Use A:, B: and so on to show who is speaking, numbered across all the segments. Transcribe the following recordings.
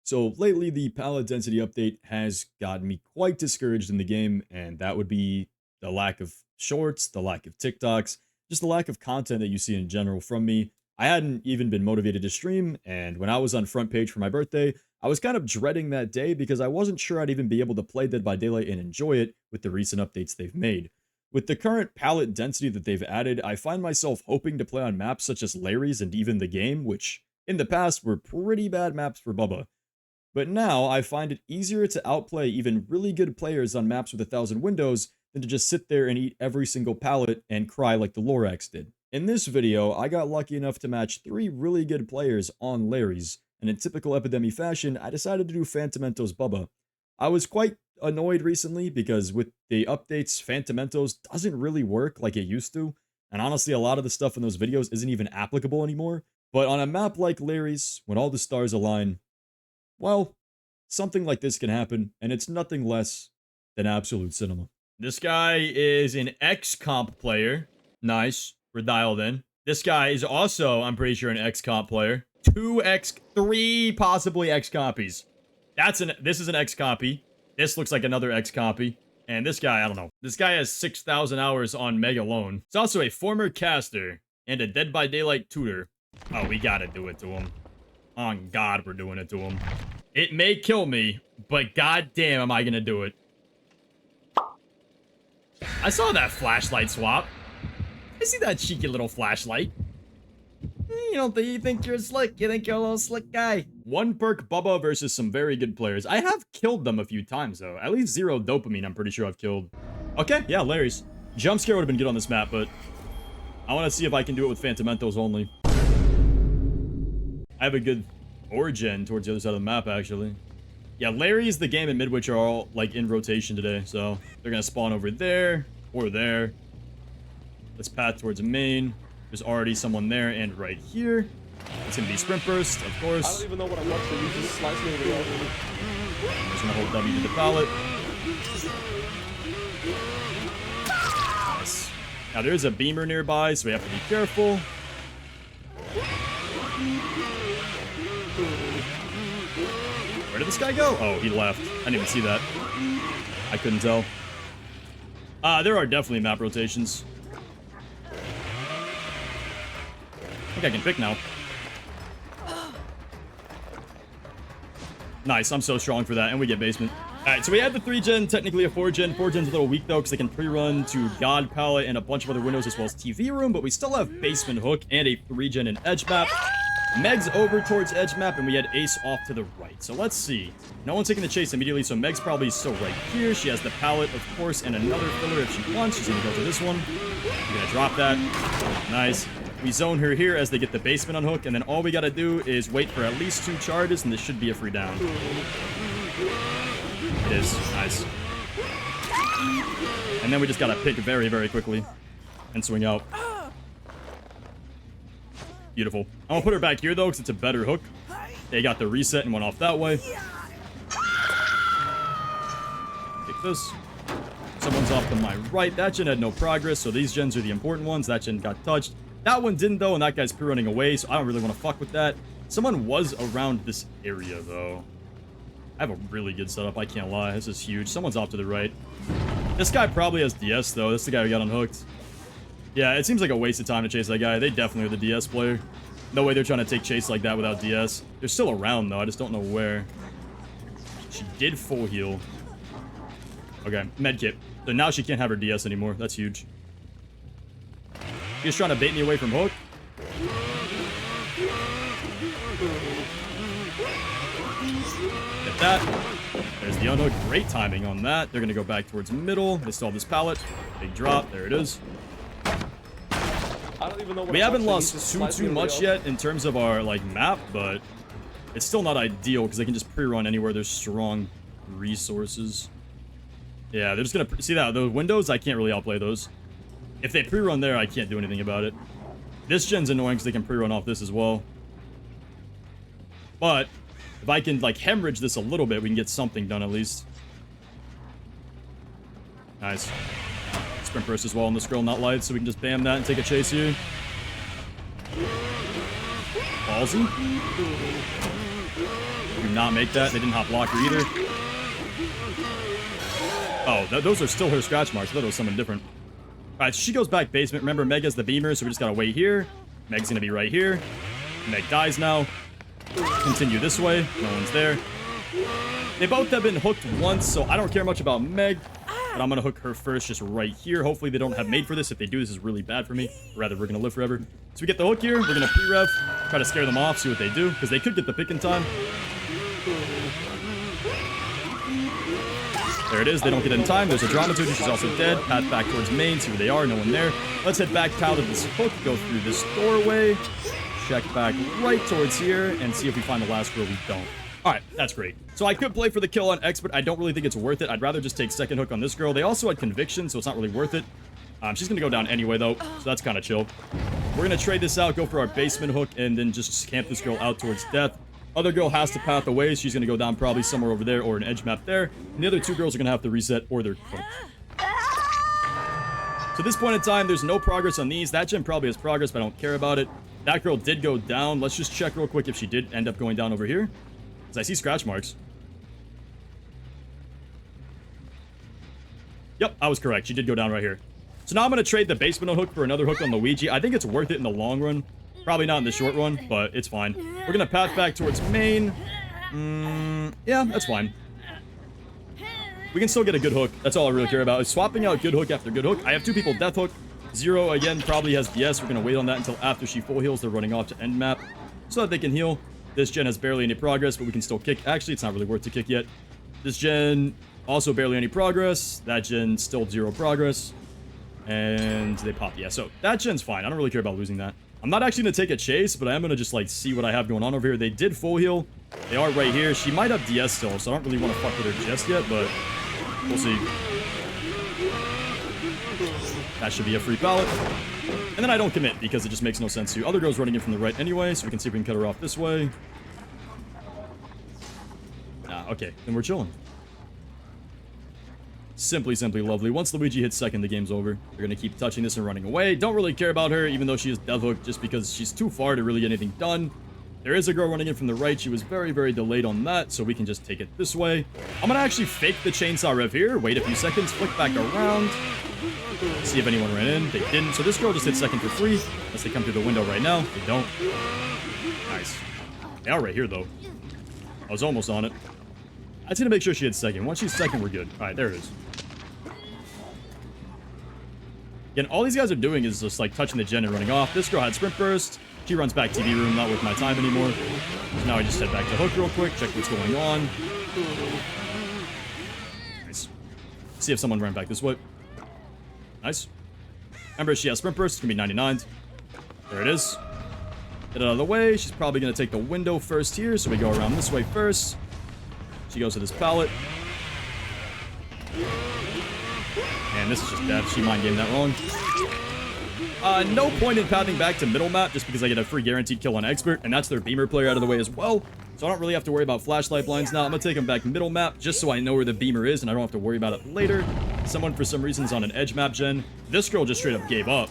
A: So lately, the pallet density update has gotten me quite discouraged in the game, and that would be the lack of shorts, the lack of TikToks, just the lack of content that you see in general from me. I hadn't even been motivated to stream, and when I was on front page for my birthday, I was kind of dreading that day because I wasn't sure I'd even be able to play Dead by Daylight and enjoy it with the recent updates they've made. With the current palette density that they've added, I find myself hoping to play on maps such as Lery's and even the game, which in the past were pretty bad maps for Bubba. But now I find it easier to outplay even really good players on maps with 1,000 windows than to just sit there and eat every single pallet and cry like the Lorax did. In this video, I got lucky enough to match 3 really good players on Larry's, and in typical Epidemi fashion, I decided to do Fantamentos Bubba. I was quite annoyed recently because with the updates, Fantamentos doesn't really work like it used to, and honestly a lot of the stuff in those videos isn't even applicable anymore. But on a map like Larry's, when all the stars align, well, something like this can happen, and it's nothing less than absolute cinema. This guy is an X-Comp player. Nice. We're dialed in. This guy is also, I'm pretty sure, an X-Comp player. 3 possibly X-Compies. This is an X-Copy. This looks like another X-Copy. And this guy, I don't know. This guy has 6,000 hours on Meg alone. He's also a former caster and a Dead by Daylight tutor. Oh, we gotta do it to him. On God, we're doing it to him. It may kill me, but goddamn, am I gonna do it? I saw that flashlight swap. I see that cheeky little flashlight. You think you're slick. You think you're a little slick guy. One perk Bubba versus some very good players. I have killed them a few times, though. At least 0 dopamine, I'm pretty sure I've killed. Okay, yeah, Larry's. Jump scare would have been good on this map, but I want to see if I can do it with Fantamentos only. I have a good origin towards the other side of the map, actually. Yeah, Larry's, the game, and Midwich are all, like, in rotation today, so they're gonna spawn over there, or there. Let's path towards main. There's already someone there, and right here. It's gonna be sprint burst, of course.
B: I don't even know what I'm watching. You just slice me over.
A: I'm just gonna hold W to the pallet. Nice. Now, there's a beamer nearby, so we have to be careful. Where did this guy go? Oh, he left. I didn't even see that. I couldn't tell. There are definitely map rotations. I think I can pick now. Nice, I'm so strong for that, and we get basement. Alright, so we had the 3-gen, technically a 4-gen. 4-gen's a little weak, though, because they can pre-run to God Palette and a bunch of other windows, as well as TV Room, but we still have Basement Hook and a 3-gen and Edge Map. Meg's over towards Edge Map, and we had Ace off to the right. So let's see. No one's taking the chase immediately, so Meg's probably still right here. She has the pallet, of course, and another filler if she wants. She's going to go to this one. We're going to drop that. Nice. We zone her here as they get the basement on hook, and then all we got to do is wait for at least 2 charges, and this should be a free down. It is. Nice. And then we just got to pick very, very quickly and swing out. Beautiful. I'm gonna put her back here, though, because it's a better hook. They got the reset and went off that way. Take this. Someone's off to my right. That gen had no progress, so these gens are the important ones. That gen got touched. That one didn't, though, and that guy's pre-running away, so I don't really want to fuck with that. Someone was around this area, though. I have a really good setup, I can't lie. This is huge. Someone's off to the right. This guy probably has DS, though. This is the guy who got unhooked. Yeah, it seems like a waste of time to chase that guy. They definitely are the DS player. No way they're trying to take chase like that without DS. They're still around, though. I just don't know where. She did full heal. Okay, medkit. So now she can't have her DS anymore. That's huge. He's trying to bait me away from hook. Get that. There's the unhook. Great timing on that. They're going to go back towards middle. They still have this pallet. Big drop. There it is.
B: I don't even know what
A: we haven't lost too much yet in terms of our like map, but it's still not ideal because they can just pre-run anywhere there's strong resources. Yeah, they're just gonna see that those windows. I can't really outplay those. If they pre-run there, I can't do anything about it. This gen's annoying because they can pre-run off this as well. But if I can like hemorrhage this a little bit, we can get something done at least. Nice. Sprint burst as well on this girl, not light, so we can just bam that and take a chase here. Ballsy. We're do not make that. They didn't hop blocker either. Oh, those are still her scratch marks. I thought it was something different. All right, she goes back basement. Remember, Meg has the beamer, so we just gotta wait here. Meg's gonna be right here. Meg dies now. Continue this way. No one's there. They both have been hooked once, so I don't care much about Meg. But I'm gonna hook her first, just right here. Hopefully they don't have made for this. If they do, this is really bad for me. Or rather, we're gonna live forever. So we get the hook here. We're gonna pre-rev, try to scare them off, see what they do, because they could get the pick in time. There it is. They don't get it in time. There's a dramaturge. She's also dead. Path back towards main. See where they are. No one there. Let's head back out of this hook. Go through this doorway. Check back right towards here and see if we find the last girl. We don't. All right, that's great. So I could play for the kill on expert. I don't really think it's worth it. I'd rather just take second hook on this girl. They also had conviction, so it's not really worth it. She's going to go down anyway, though, so that's kind of chill. We're going to trade this out, go for our basement hook, and then just camp this girl out towards death. Other girl has to path away. She's going to go down probably somewhere over there or an edge map there. And the other two girls are going to have to reset or they're cooked. So at this point in time, there's no progress on these. That gen probably has progress, but I don't care about it. That girl did go down. Let's just check real quick if she did end up going down over here. Because I see scratch marks. Yep, I was correct. She did go down right here. So now I'm going to trade the basement hook for another hook on Luigi. I think it's worth it in the long run. Probably not in the short run, but it's fine. We're going to path back towards main. Yeah, that's fine. We can still get a good hook. That's all I really care about, is swapping out good hook after good hook. I have two people death hook. Zero, again, probably has DS. We're going to wait on that until after she full heals. They're running off to end map so that they can heal. This gen has barely any progress, but we can still kick. Actually, it's not really worth to kick yet. This gen, also barely any progress. That gen, still zero progress. And they pop. Yeah, so that gen's fine. I don't really care about losing that. I'm not actually going to take a chase, but I am going to just, like, see what I have going on over here. They did full heal. They are right here. She might have DS still, so I don't really want to fuck with her just yet, but we'll see. That should be a free pallet. And then I don't commit because it just makes no sense to. Other girl's running in from the right anyway, so we can see if we can cut her off this way. Okay. Then we're chilling. Simply lovely. Once Luigi hits second, the game's over. They're going to keep touching this and running away. Don't really care about her, even though she is death hooked, just because she's too far to really get anything done. There is a girl running in from the right. She was very, very delayed on that, so we can just take it this way. I'm going to actually fake the chainsaw rev here. Wait a few seconds. Flick back around. See if anyone ran in. They didn't. So this girl just hit second for free. Unless they come through the window right now. They don't. Nice. They are right here, though. I was almost on it. I just need to make sure she hits second. Once she's second, we're good. All right, there it is. Again, all these guys are doing is just, like, touching the gen and running off. This girl had sprint burst. She runs back TV room. Not worth my time anymore. So now I just head back to hook real quick. Check what's going on. Nice. See if someone ran back this way. Nice. Remember, she has sprint burst. It's going to be 99. There it is. Get it out of the way. She's probably going to take the window first here. So we go around this way first. She goes to this pallet. And this is just death. She mind gamed that wrong. No point in pathing back to middle map just because I get a free guaranteed kill on expert. And that's their beamer player out of the way as well. So I don't really have to worry about flashlight blinds now. I'm going to take them back middle map just so I know where the beamer is and I don't have to worry about it later. Someone for some reason is on an edge map gen. This girl just straight up gave up.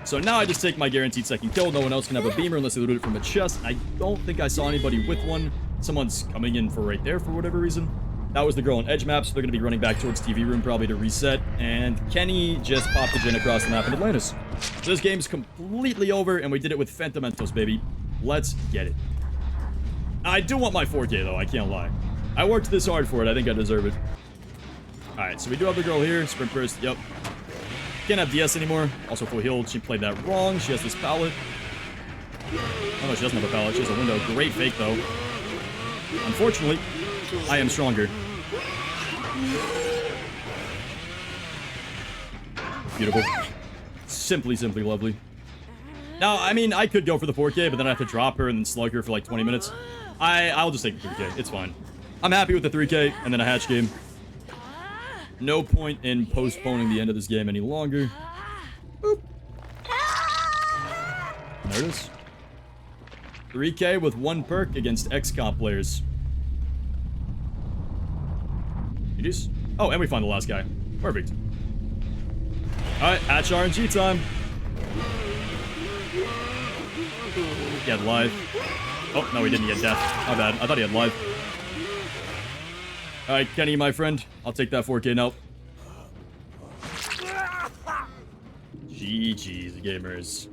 A: So now I just take my guaranteed second kill. No one else can have a beamer unless they loot it from a chest. I don't think I saw anybody with one. Someone's coming in for right there for whatever reason. That was the girl on edge map, so they're going to be running back towards TV room probably to reset. And Kenny just popped the gen across the map in Atlantis. So this game's completely over, and we did it with Fantamentos, baby. Let's get it. I do want my 4K, though. I can't lie. I worked this hard for it. I think I deserve it. All right, so we do have the girl here. Sprint burst. Yep. Can't have DS anymore. Also full healed. She played that wrong. She has this pallet. Oh, no, she doesn't have a pallet. She has a window. Great fake, though. Unfortunately, I am stronger. Beautiful. Simply lovely. Now, I mean, I could go for the 4K, but then I have to drop her and then slug her for like 20 minutes. I'll just take the 3K. It's fine. I'm happy with the 3K and then a hatch game. No point in postponing the end of this game any longer. Boop. And there it is. 3K with 1 perk against XCOM players. GG's. Oh, and we find the last guy. Perfect. Alright, hatch RNG time. He had life. Oh, no, he didn't get death. My bad. I thought he had life. Alright, Kenny, my friend. I'll take that 4K now. GG's, gamers.